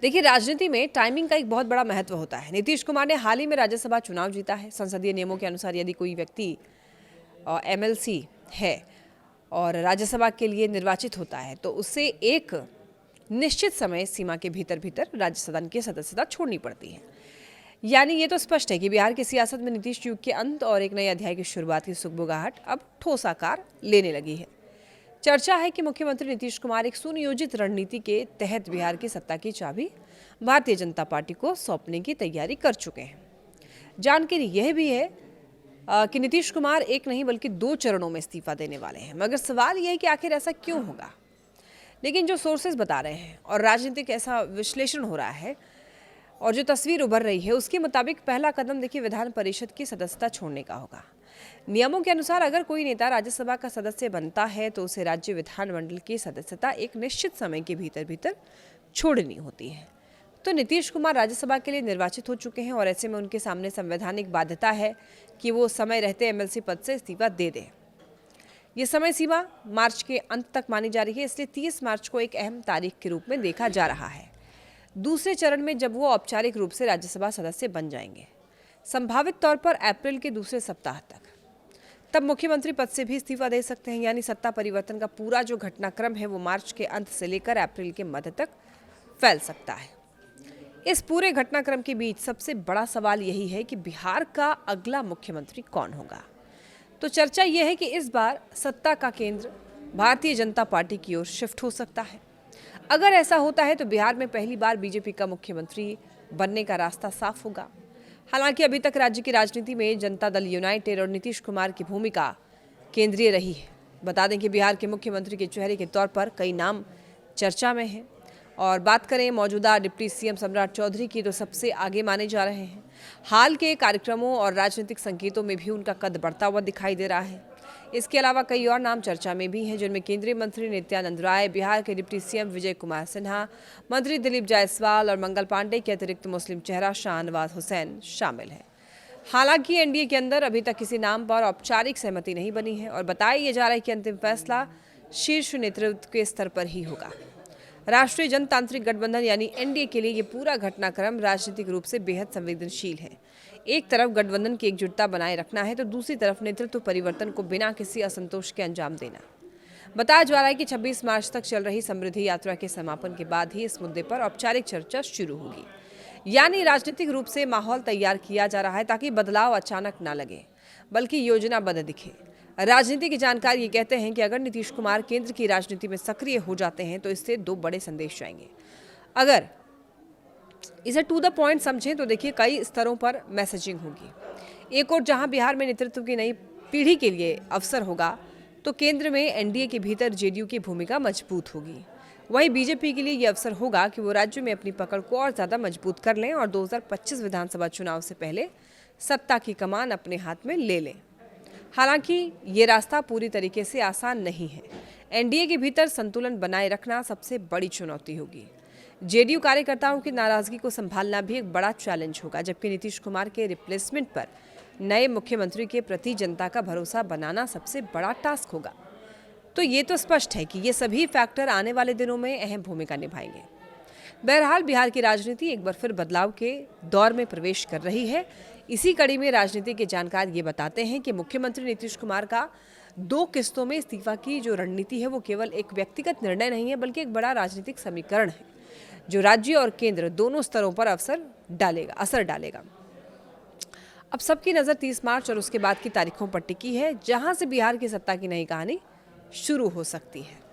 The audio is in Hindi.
देखिए, राजनीति में टाइमिंग का एक बहुत बड़ा महत्व होता है। नीतीश कुमार ने हाल ही में राज्यसभा चुनाव जीता है। संसदीय नियमों के अनुसार यदि कोई व्यक्ति एमएलसी है और राज्यसभा के लिए निर्वाचित होता है तो उसे एक निश्चित समय सीमा के भीतर भीतर राज्य सदन की सदस्यता छोड़नी पड़ती है। यानी ये तो स्पष्ट है कि बिहार की सियासत में नीतीश युग के अंत और एक नए अध्याय की शुरुआत की सुगबुगाहट अब ठोस आकार लेने लगी है। चर्चा है कि मुख्यमंत्री नीतीश कुमार एक सुनियोजित रणनीति के तहत बिहार की सत्ता की चाबी भारतीय जनता पार्टी को सौंपने की तैयारी कर चुके हैं। जानकारी यह भी है कि नीतीश कुमार एक नहीं बल्कि 2 चरणों में इस्तीफा देने वाले हैं। मगर सवाल यह है कि आखिर ऐसा क्यों होगा। लेकिन जो सोर्सेज बता रहे हैं और राजनीतिक ऐसा विश्लेषण हो रहा है और जो तस्वीर उभर रही है उसके मुताबिक पहला कदम देखिए विधान परिषद की सदस्यता छोड़ने का होगा। नियमों के अनुसार अगर कोई नेता राज्यसभा का सदस्य बनता है तो उसे राज्य विधानमंडल की सदस्यता एक निश्चित समय के भीतर भीतर छोड़नी होती है। तो नीतीश कुमार राज्यसभा के लिए निर्वाचित हो चुके हैं और ऐसे में उनके सामने संवैधानिक बाध्यता है कि वो समय रहते एमएलसी पद से इस्तीफा दे दें। ये समय सीमा मार्च के अंत तक मानी जा रही है, इसलिए 30 मार्च को एक अहम तारीख के रूप में देखा जा रहा है। दूसरे चरण में जब वो औपचारिक रूप से राज्यसभा सदस्य बन जाएंगे, संभावित तौर पर अप्रैल के दूसरे सप्ताह तक, तब मुख्यमंत्री पद से भी इस्तीफा दे सकते हैं। यानी सत्ता परिवर्तन का पूरा जो घटनाक्रम है वो मार्च के अंत से लेकर अप्रैल के मध्य तक फैल सकता है। इस पूरे घटनाक्रम के बीच सबसे बड़ा सवाल यही है कि बिहार का अगला मुख्यमंत्री कौन होगा। तो चर्चा यह है कि इस बार सत्ता का केंद्र भारतीय जनता पार्टी की ओर शिफ्ट हो सकता है। अगर ऐसा होता है तो बिहार में पहली बार बीजेपी का मुख्यमंत्री बनने का रास्ता साफ होगा। हालांकि अभी तक राज्य की राजनीति में जनता दल यूनाइटेड और नीतीश कुमार की भूमिका केंद्रीय रही है। बता दें कि बिहार के मुख्यमंत्री के चेहरे के तौर पर कई नाम चर्चा में हैं और बात करें मौजूदा डिप्टी सीएम सम्राट चौधरी की तो सबसे आगे माने जा रहे हैं। हाल के कार्यक्रमों और राजनीतिक संकेतों में भी उनका कद बढ़ता हुआ दिखाई दे रहा है। इसके अलावा कई और नाम चर्चा में भी हैं, जिनमें केंद्रीय मंत्री नित्यानंद राय, बिहार के डिप्टी सीएम विजय कुमार सिन्हा, मंत्री दिलीप जायसवाल और मंगल पांडे के अतिरिक्त मुस्लिम चेहरा शाहनवाज हुसैन शामिल है। हालांकि एनडीए के अंदर अभी तक किसी नाम पर औपचारिक सहमति नहीं बनी है और बताया यह जा रहा है कि अंतिम फैसला शीर्ष नेतृत्व के स्तर पर ही होगा। राष्ट्रीय जनतांत्रिक गठबंधन यानी एनडीए के लिए ये पूरा घटनाक्रम राजनीतिक रूप से बेहद संवेदनशील है। एक तरफ गठबंधन की एकजुटता बनाए रखना है तो दूसरी तरफ नेतृत्व परिवर्तन को बिना किसी असंतोष के अंजाम देना। बताया जा रहा है कि 26 मार्च तक चल रही समृद्धि यात्रा के समापन के बाद ही इस मुद्दे पर औपचारिक चर्चा शुरू होगी। यानी राजनीतिक रूप से माहौल तैयार किया जा रहा है ताकि बदलाव अचानक ना लगे बल्कि योजनाबद्ध दिखे। राजनीति की जानकार ये कहते हैं कि अगर नीतीश कुमार केंद्र की राजनीति में सक्रिय हो जाते हैं तो इससे 2 बड़े संदेश जाएंगे। अगर इसे टू द पॉइंट समझें तो देखिए कई स्तरों पर मैसेजिंग होगी। एक और जहां बिहार में नेतृत्व की नई पीढ़ी के लिए अवसर होगा तो केंद्र में एनडीए के भीतर जेडीयू की भूमिका मजबूत होगी। वहीं बीजेपी के लिए यह अवसर होगा कि वो राज्य में अपनी पकड़ को और ज्यादा मजबूत कर लें और 2025 विधानसभा चुनाव से पहले सत्ता की कमान अपने हाथ में ले लें। हालांकि ये रास्ता पूरी तरीके से आसान नहीं है। एनडीए के भीतर संतुलन बनाए रखना सबसे बड़ी चुनौती होगी। जेडीयू कार्यकर्ताओं की नाराजगी को संभालना भी एक बड़ा चैलेंज होगा, जबकि नीतीश कुमार के रिप्लेसमेंट पर नए मुख्यमंत्री के प्रति जनता का भरोसा बनाना सबसे बड़ा टास्क होगा। तो ये तो स्पष्ट है कि ये सभी फैक्टर आने वाले दिनों में अहम भूमिका निभाएंगे। बहरहाल बिहार की राजनीति एक बार फिर बदलाव के दौर में प्रवेश कर रही है। इसी कड़ी में राजनीति के जानकार ये बताते हैं कि मुख्यमंत्री नीतीश कुमार का 2 किस्तों में इस्तीफा की जो रणनीति है वो केवल एक व्यक्तिगत निर्णय नहीं है बल्कि एक बड़ा राजनीतिक समीकरण है जो राज्य और केंद्र दोनों स्तरों पर असर डालेगा। अब सबकी नज़र 30 मार्च और उसके बाद की तारीखों पर टिकी है, जहां से बिहार की सत्ता की नई कहानी शुरू हो सकती है।